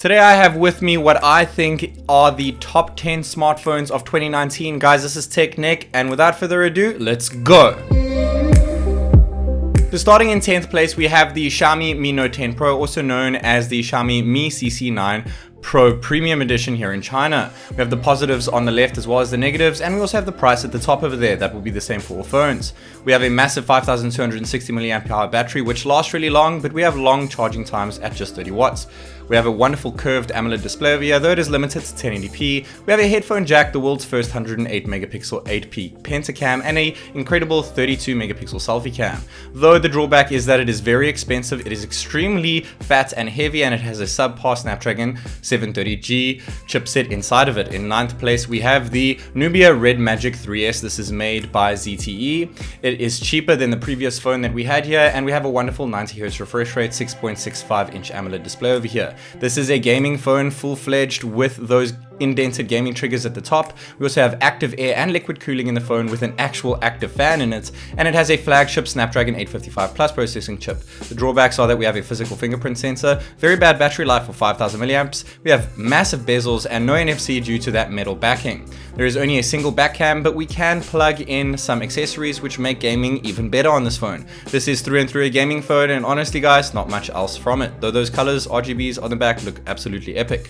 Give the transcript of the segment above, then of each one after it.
Today I have with me what I think are the top 10 smartphones of 2019. Guys, this is TechNick, and without further ado, let's go! So starting in 10th place, we have the Xiaomi Mi Note 10 Pro, also known as the Xiaomi Mi CC9 Pro Premium Edition here in China. We have the positives on the left as well as the negatives, and we also have the price at the top over there. That will be the same for all phones. We have a massive 5260 mAh battery, which lasts really long, but we have long charging times at just 30 watts. We have a wonderful curved AMOLED display over here, though it is limited to 1080p. We have a headphone jack, the world's first 108 megapixel 8P pentacam, and an incredible 32 megapixel selfie cam. Though the drawback is that it is very expensive, it is extremely fat and heavy, and it has a subpar Snapdragon 730G chipset inside of it. In 9th place, we have the Nubia Red Magic 3S. This is made by ZTE. It is cheaper than the previous phone that we had here, and we have a wonderful 90Hz refresh rate, 6.65-inch AMOLED display over here. This is a gaming phone, full-fledged, with those indented gaming triggers at the top. We also have active air and liquid cooling in the phone with an actual active fan in it, and it has a flagship Snapdragon 855 Plus processing chip. The drawbacks are that we have a physical fingerprint sensor, very bad battery life for 5000 milliamps, we have massive bezels and no NFC due to that metal backing. There is only a single back cam, but we can plug in some accessories which make gaming even better on this phone. This is through and through a gaming phone, and honestly guys, not much else from it, though those colors, RGBs on the back, look absolutely epic.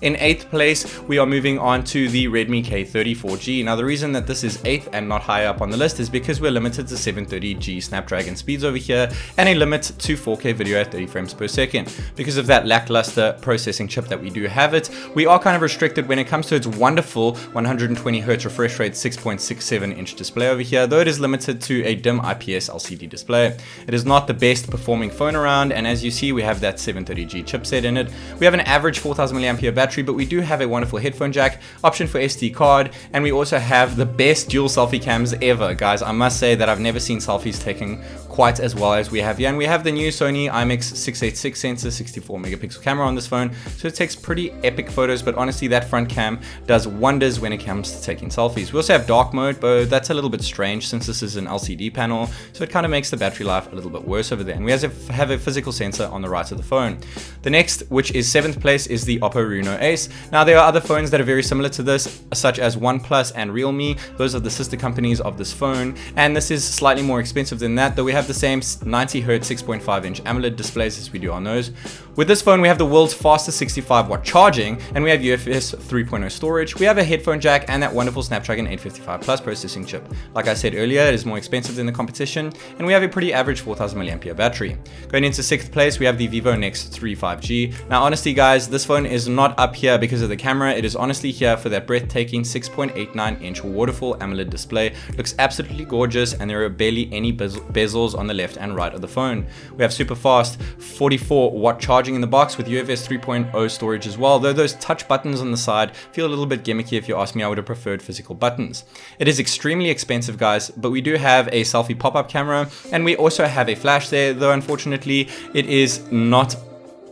In 8th place, we are moving on to the Redmi K34G. Now the reason that this is 8th and not higher up on the list is because we're limited to 730G Snapdragon speeds over here and a limit to 4K video at 30 frames per second. Because of that lackluster processing chip that we do have it, we are kind of restricted when it comes to its wonderful 120Hz refresh rate 6.67-inch display over here, though it is limited to a dim IPS LCD display. It is not the best performing phone around, and as you see, we have that 730G chipset in it. We have an average 4000 mAh battery, but we do have a wonderful headphone jack, option for SD card, and we also have the best dual selfie cams ever. Guys, I must say that I've never seen selfies taken quite as well as we have here, and we have the new Sony IMX686 sensor 64 megapixel camera on this phone, so it takes pretty epic photos, but honestly that front cam does wonders when it comes to taking selfies. We also have dark mode, but that's a little bit strange since this is an LCD panel, so it kind of makes the battery life a little bit worse over there. And we have a physical sensor on the right of the phone. The next, which is 7th place, is the Oppo Reno Ace. Now there are other phones that are very similar to this, such as OnePlus and Realme. Those are the sister companies of this phone, and this is slightly more expensive than that, though we have the same 90Hz 6.5-inch AMOLED displays as we do on those. With this phone, we have the world's fastest 65-watt charging, and we have UFS 3.0 storage. We have a headphone jack and that wonderful Snapdragon 855 Plus processing chip. Like I said earlier, it is more expensive than the competition, and we have a pretty average 4000 mAh battery. Going into 6th place, we have the Vivo Next 3 5G. Now honestly guys, this phone is not up here because of the camera. It is honestly here for that breathtaking 6.89-inch waterfall AMOLED display. Looks absolutely gorgeous, and there are barely any bezels on the left and right of the phone. We have super fast 44-watt charging in the box with UFS 3.0 storage as well, though those touch buttons on the side feel a little bit gimmicky. If you ask me, I would have preferred physical buttons. It is extremely expensive guys, but we do have a selfie pop-up camera, and we also have a flash there, though unfortunately it is not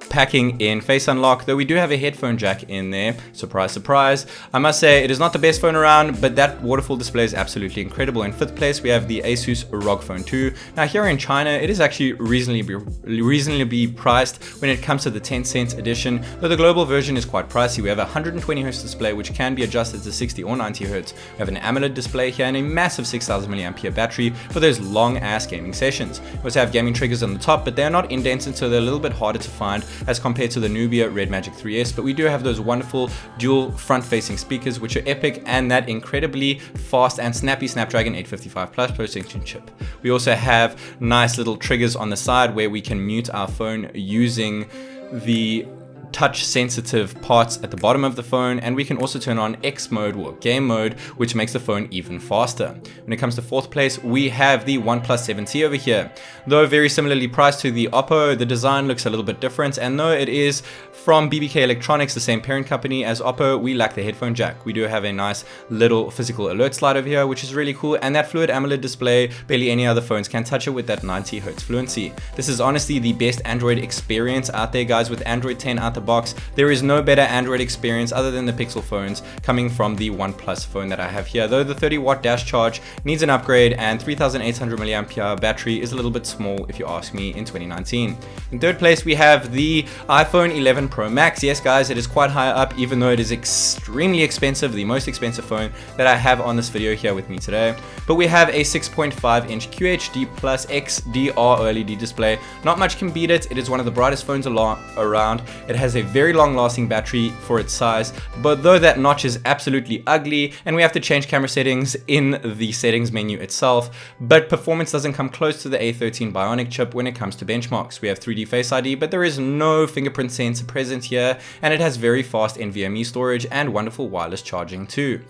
packing in face unlock, though we do have a headphone jack in there. Surprise, surprise. I must say it is not the best phone around, but that waterfall display is absolutely incredible. In 5th place, we have the Asus ROG Phone 2. Now here in China, it is actually reasonably priced when it comes to the 10-cent edition, though the global version is quite pricey. We have a 120Hz display which can be adjusted to 60 or 90Hz. We have an AMOLED display here and a massive 6000 mAh battery for those long ass gaming sessions. We also have gaming triggers on the top, but they're not indented, so they're a little bit harder to find as compared to the Nubia Red Magic 3S, but we do have those wonderful dual front-facing speakers which are epic, and that incredibly fast and snappy Snapdragon 855 Plus processing chip. We also have nice little triggers on the side where we can mute our phone using the touch sensitive parts at the bottom of the phone, and we can also turn on X mode or game mode, which makes the phone even faster. When it comes to 4th place, we have the OnePlus 7T over here. Though very similarly priced to the Oppo, the design looks a little bit different, and though it is from BBK Electronics, the same parent company as Oppo, we lack the headphone jack. We do have a nice little physical alert slide over here, which is really cool, and that fluid AMOLED display, barely any other phones can touch it with that 90Hz fluency. This is honestly the best Android experience out there guys, with Android 10 out the box. There is no better Android experience other than the Pixel phones coming from the OnePlus phone that I have here, though the 30-watt dash charge needs an upgrade and 3800 mAh battery is a little bit small if you ask me in 2019. In third place we have the iPhone 11 Pro Max. Yes guys, it is quite high up even though it is extremely expensive, the most expensive phone that I have on this video here with me today. But we have a 6.5 inch QHD plus XDR OLED display. Not much can beat it. It is one of the brightest phones around. It has a very long lasting battery for its size, but though that notch is absolutely ugly and we have to change camera settings in the settings menu itself, but performance doesn't come close to the A13 Bionic chip when it comes to benchmarks. We have 3D Face ID, but there is no fingerprint sensor present here, and it has very fast NVMe storage and wonderful wireless charging too.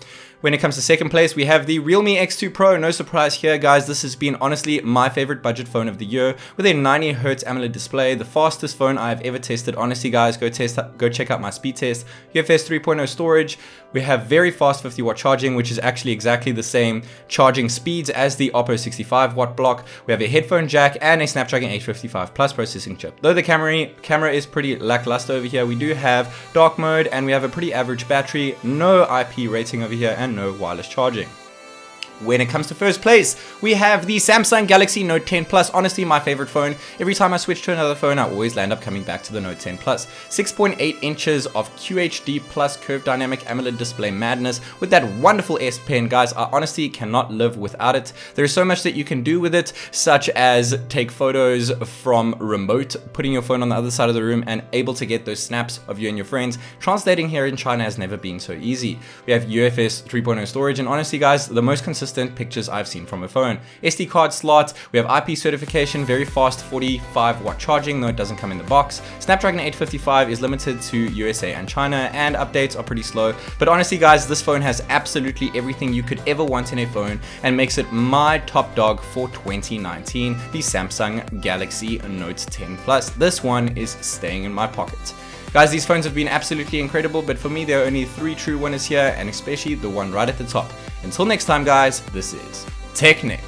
When it comes to second place, we have the Realme X2 Pro. No surprise here, guys. This has been honestly my favorite budget phone of the year with a 90Hz AMOLED display, the fastest phone I've ever tested. Honestly, guys, go check out my speed test. UFS 3.0 storage. We have very fast 50-watt charging, which is actually exactly the same charging speeds as the Oppo 65-watt block. We have a headphone jack and a Snapdragon 855 Plus processing chip. Though the camera is pretty lackluster over here, we do have dark mode and we have a pretty average battery, no IP rating over here, and no wireless charging. When it comes to first place, we have the Samsung Galaxy Note 10 Plus. Honestly, my favorite phone. Every time I switch to another phone, I always land up coming back to the Note 10 Plus. 6.8 inches of QHD plus curved dynamic AMOLED display madness with that wonderful S Pen. Guys, I honestly cannot live without it. There's so much that you can do with it, such as take photos from remote, putting your phone on the other side of the room and able to get those snaps of you and your friends. Translating here in China has never been so easy. We have UFS 3.0 storage, and honestly, guys, the most consistent pictures I've seen from a phone. SD card slots, we have IP certification, very fast 45-watt charging, though it doesn't come in the box. Snapdragon 855 is limited to USA and China, and updates are pretty slow. But honestly, guys, this phone has absolutely everything you could ever want in a phone and makes it my top dog for 2019, the Samsung Galaxy Note 10 Plus. This one is staying in my pocket. Guys, these phones have been absolutely incredible, but for me, there are only 3 true winners here, and especially the one right at the top. Until next time, guys, this is TechNick.